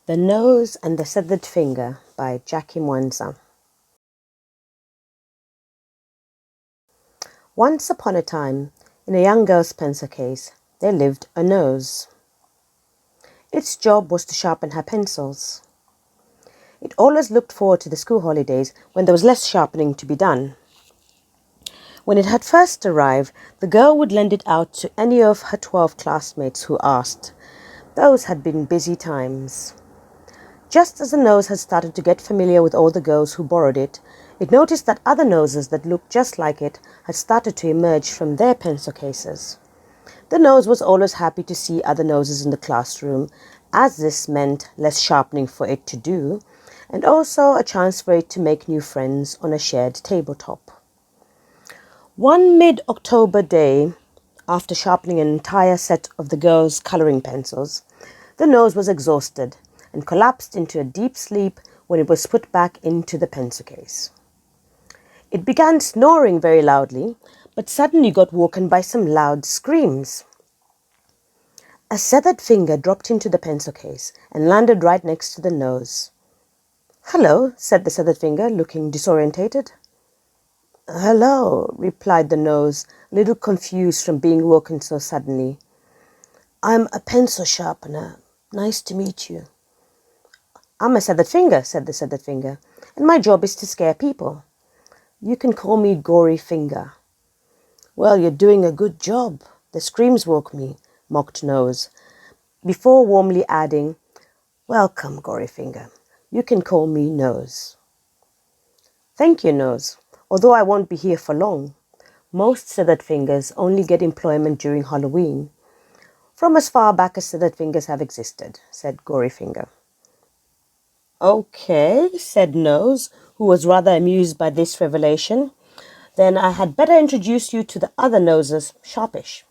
The Nose and the Feathered Finger by Jackie Mwanza. Once upon a time, in a young girl's pencil case, there lived a nose. Its job was to sharpen her pencils. It always looked forward to the school holidays when there was less sharpening to be done. When it had first arrived, the girl would lend it out to any of her 12 classmates who asked. Those had been busy times. Just as the nose had started to get familiar with all the girls who borrowed it, it noticed that other noses that looked just like it had started to emerge from their pencil cases. The nose was always happy to see other noses in the classroom, as this meant less sharpening for it to do, and also a chance for it to make new friends on a shared tabletop. One mid-October day, after sharpening an entire set of the girls' colouring pencils, the nose was exhausted and collapsed into a deep sleep when it was put back into the pencil case. It began snoring very loudly, but suddenly got woken by some loud screams. A feathered finger dropped into the pencil case and landed right next to the nose. "Hello," said the feathered finger, looking disorientated. "Hello," replied the nose, a little confused from being woken so suddenly. "I'm a pencil sharpener. Nice to meet you." "I'm a feathered finger," said the feathered finger, "and my job is to scare people. You can call me Gory Finger." "Well, you're doing a good job. The screams woke me," mocked Nose, before warmly adding, "Welcome, Gory Finger. You can call me Nose." "Thank you, Nose, although I won't be here for long. Most feathered fingers only get employment during Halloween, from as far back as feathered fingers have existed," said Gory Finger. "Okay," said Nose, who was rather amused by this revelation. "Then I had better introduce you to the other noses, Sharpish.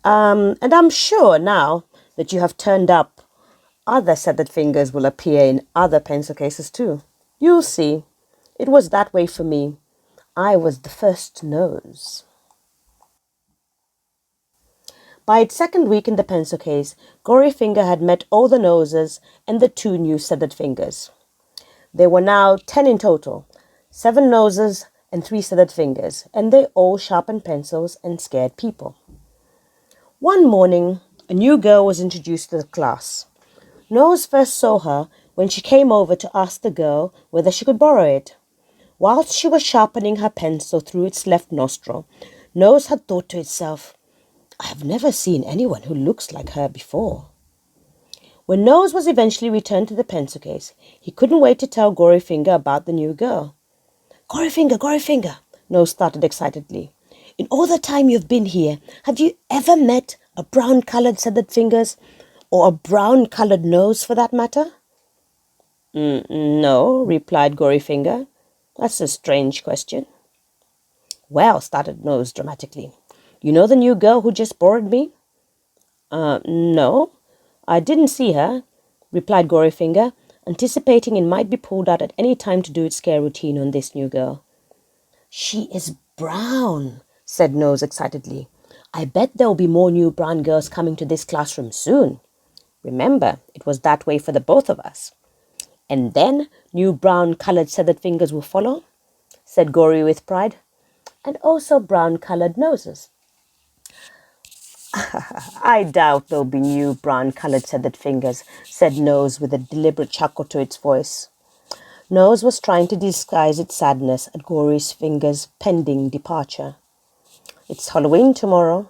And I'm sure now that you have turned up, other feathered fingers will appear in other pencil cases too. You'll see. It was that way for me. I was the first nose." By its second week in the pencil case, Gory Finger had met all the noses and the two new feathered fingers. There were now 10 in total, 7 noses and 3 feathered fingers, and they all sharpened pencils and scared people. One morning, a new girl was introduced to the class. Nose first saw her when she came over to ask the girl whether she could borrow it. Whilst she was sharpening her pencil through its left nostril, Nose had thought to itself, "I have never seen anyone who looks like her before." When Nose was eventually returned to the pencil case, he couldn't wait to tell Gory Finger about the new girl. Gory Finger, Nose started excitedly. "In all the time you've been here, have you ever met a brown-coloured feathered fingers, or a brown-coloured nose for that matter?" No," replied Gory Finger. "That's a strange question." "Well," started Nose dramatically, "you know the new girl who just borrowed me?" No, I didn't see her," replied Gory Finger, anticipating it might be pulled out at any time to do its scare routine on this new girl. "She is brown," said Nose excitedly. "I bet there will be more new brown girls coming to this classroom soon. Remember, it was that way for the both of us." "And then new brown-coloured feathered fingers will follow," said Gory with pride. "And also brown-coloured noses." "I doubt there'll be new brown-coloured feathered fingers," said Nose with a deliberate chuckle to its voice. Nose was trying to disguise its sadness at Gory's Finger's pending departure. "It's Halloween tomorrow,"